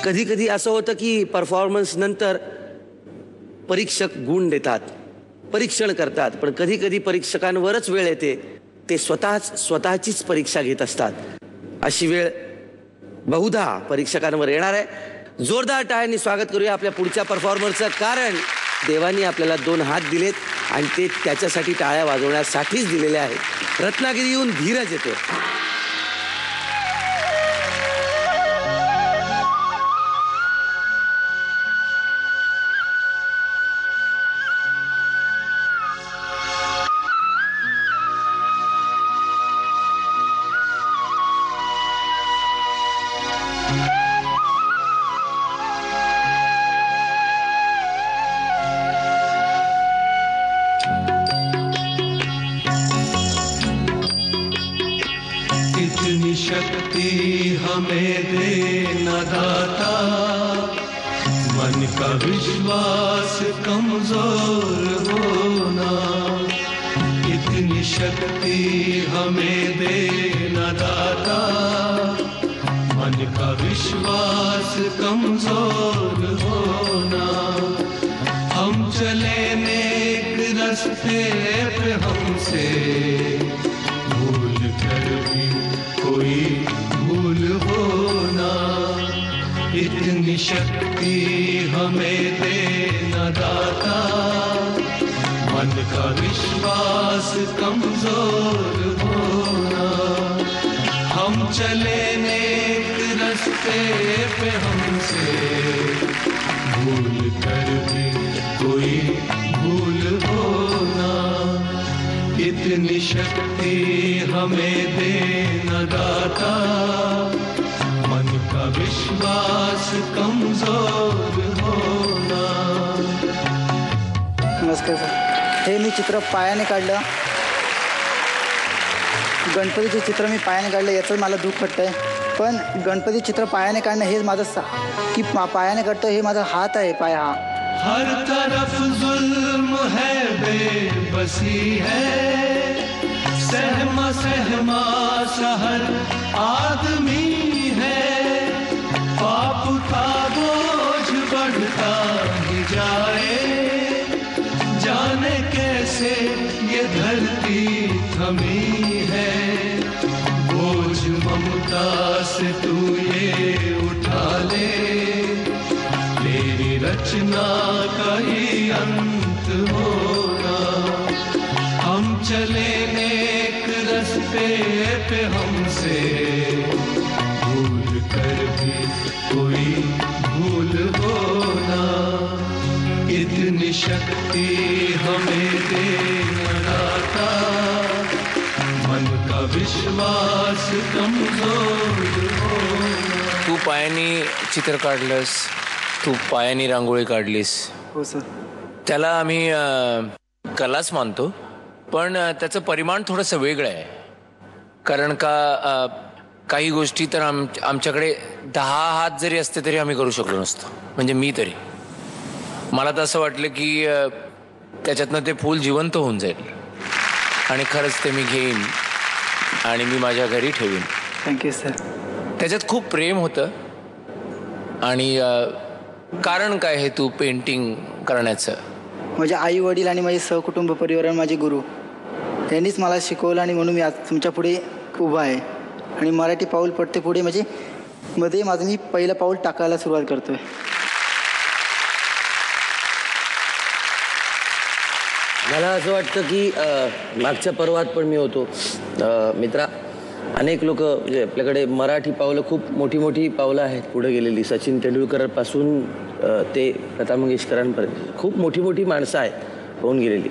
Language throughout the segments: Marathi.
कधी कधी असं होतं की परफॉर्मन्स नंतर परीक्षक गुण देतात, परीक्षण करतात, पण कधी कधी परीक्षकांवरच वेळ येते, ते स्वतःचीच परीक्षा घेत असतात. अशी वेळ बहुधा परीक्षकांवर येणार आहे. जोरदार टाळ्यांनी स्वागत करूया आपल्या पुढच्या परफॉर्मरचं, कारण देवानी आपल्याला 2 हात दिलेत आणि ते त्याच्यासाठी टाळ्या वाजवण्यासाठीच दिलेले आहेत. रत्नागिरीहून धीरज येतो. इतनी शक्ति हमें देना दाता, मन का विश्वास कमजोर होना. इतनी शक्ति हमें देना दाता, मन का विश्वास कमजोर होना. हम चले नेक रास्ते पे हमसे भूल कर भी कोई भूल होना. इतनी शक्ति हमें देना दाता, मन का विश्वास कमजोर होना. हम चले नेक रास्ते पे हमसे भूल कर भी कोई भूल होना. इतनी शक्ति हमें देना दाता, मन का विश्वास कमजोर होना. नमस्कार सर. हे मी चित्र पायाने काढलं, गणपतीचे चित्र मी पायाने काढलं, याचं मला दुःख वाटतंय. पण गणपती चित्र पायाने काढणं हेच माझं की पायाने काढतो हे माझा हात आहे. पाय हा हर तरफ जुल्म है, बेबसी है, सहमा सहमा शहर आदमी है. पाप का बोझ बढ़ता ही जाए, जाने कैसे ये धरती थमी है. बोझ ममता से तू ये उठा ले, तेरी रचना का ही अंत होना. हम चले नेक रास्ते पे हमसे भूल कर भी कोई भूल होना. इतनी शक्ति हमें देना दाता, मन का विश्वास कमजोर होना. तू पायानी चित्र काढलंस, तू पायानी रांगोळी काढलीस. हो सर. त्याला आम्ही कलाच मानतो, पण त्याचं परिमाण थोडंसं वेगळं आहे. कारण का काही गोष्टी तर आमच्याकडे 10 हात जरी असते तरी आम्ही करू शकलो नसतो. म्हणजे मी तरी, मला तर असं वाटलं की त्याच्यातनं ते फूल जिवंत होऊन जाईल आणि खरंच ते मी घेईन आणि मी माझ्या घरी ठेवीन. Thank you sir. त्याच्यात खूप प्रेम होतं. आणि कारण काय हे तू पेंटिंग करण्याचं? माझे आई वडील आणि माझे सहकुटुंब परिवार, माझे गुरु, त्यांनीच मला शिकवलं आणि म्हणून मी आज तुमच्या पुढे उभा आहे. आणि मराठी पाऊल पडते पुढे म्हणजे मध्ये माझं मी पहिलं पाऊल टाकायला सुरुवात करतोय. मला असं वाटतं की मागच्या पर्वात पण मी होतो. मित्रा, अनेक लोक म्हणजे आपल्याकडे मराठी पावलं, खूप मोठी मोठी पावलं आहेत पुढे गेलेली. सचिन तेंडुलकरपासून ते लता मंगेशकरांपर्यंत खूप मोठी मोठी माणसं आहेत होऊन गेलेली.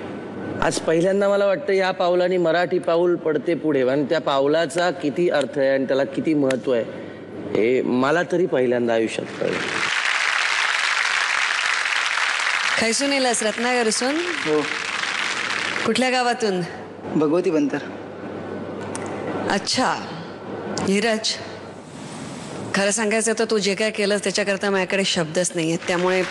आज पहिल्यांदा मला वाटतं या पावलाने मराठी पाऊल पडते पुढे, आणि त्या पावलाचा किती अर्थ आहे आणि त्याला किती महत्त्व आहे हे मला तरी पहिल्यांदा आयुष्यात कळलं. खैसून येलास? रत्नागिरीतून? हो. कुठल्या गावातून? भगवती बंतर. अच्छा. धीरज, खरं सांगायचं तर तू जे काय केलंस त्याच्याकरता माझ्याकडे शब्दच नाही आहेत. त्यामुळे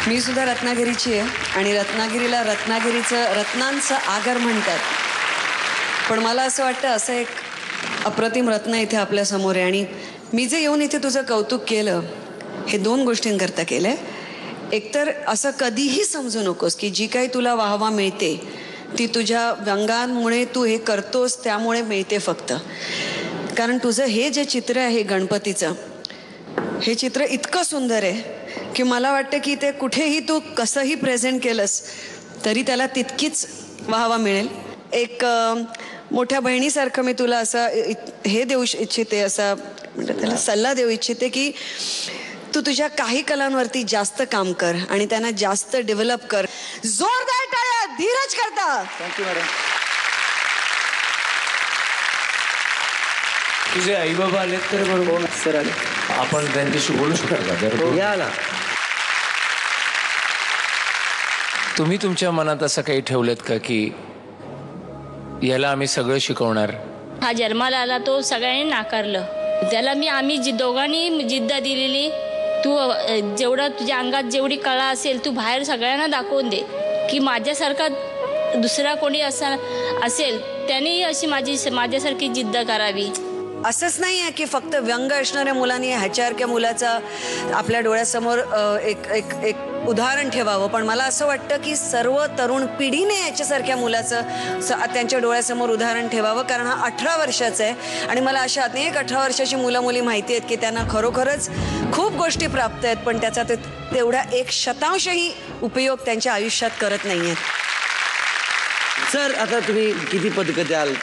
मी सुद्धा रत्नागिरीची आहे आणि रत्नागिरीला रत्नांचं आगर म्हणतात. पण मला असं वाटतं असं एक अप्रतिम रत्न इथे आपल्या समोर आहे आणि मी जे येऊन इथे तुझं कौतुक केलं हे 2 गोष्टींकरता केलंय. एकतर असं कधीही समजू नकोस की जी काही तुला वाहवा मिळते ती तुझ्या व्यंगांमुळे तू हे करतोस त्यामुळे मिळते फक्त. कारण तुझं हे जे चित्र आहे गणपतीचं, हे चित्र इतकं सुंदर आहे की मला वाटतं की ते कुठेही तू कसंही प्रेझेंट केलंस तरी त्याला तितकीच वाहवा मिळेल. एक मोठ्या बहिणीसारखं मी तुला असं हे देऊ इच्छिते, असा म्हणजे त्याला सल्ला देऊ इच्छिते की तू तुझ्या काही कलांवरती जास्त काम कर आणि त्यांना जास्त डेव्हलप कर. जोरदार टाळ्या धीरज करता. Thank you madam. तुझे आई बाबा आलेत तर बरोबर हो सर आले. आपण त्यांच्याशी बोलू शकाल का जरा? या ना. तुम्ही तुमच्या मनात असं काही ठेवलेत का की याला आम्ही सगळं शिकवणार? हा जन्माला आला तो सगळ्यांनी नाकारलं. त्याला आम्ही दोघांनी जिद्द दिलेली, तू जेवढं तुझ्या अंगात जेवढी कला असेल तू बाहेर सगळ्यांना दाखवून दे की माझ्यासारखा दुसरा कोणी असेल त्याने अशी माझ्यासारखी जिद्द करावी. असंच नाही आहे की फक्त व्यंग असणाऱ्या मुलांनी ह्याच्यासारख्या मुलाचा आपल्या डोळ्यासमोर एक उदाहरण ठेवावं. पण मला असं वाटतं की सर्व तरुण पिढीने याच्यासारख्या मुलाचं त्यांच्या डोळ्यासमोर उदाहरण ठेवावं. कारण हा 18 वर्षाचा आहे आणि मला अशा अनेक 18 वर्षाची मुलं मुली माहिती आहेत की त्यांना खरोखरच खूप गोष्टी प्राप्त आहेत पण त्याचा तेवढा 1% उपयोग त्यांच्या आयुष्यात करत नाही आहेत. सर आता तुम्ही किती पदकं द्याल?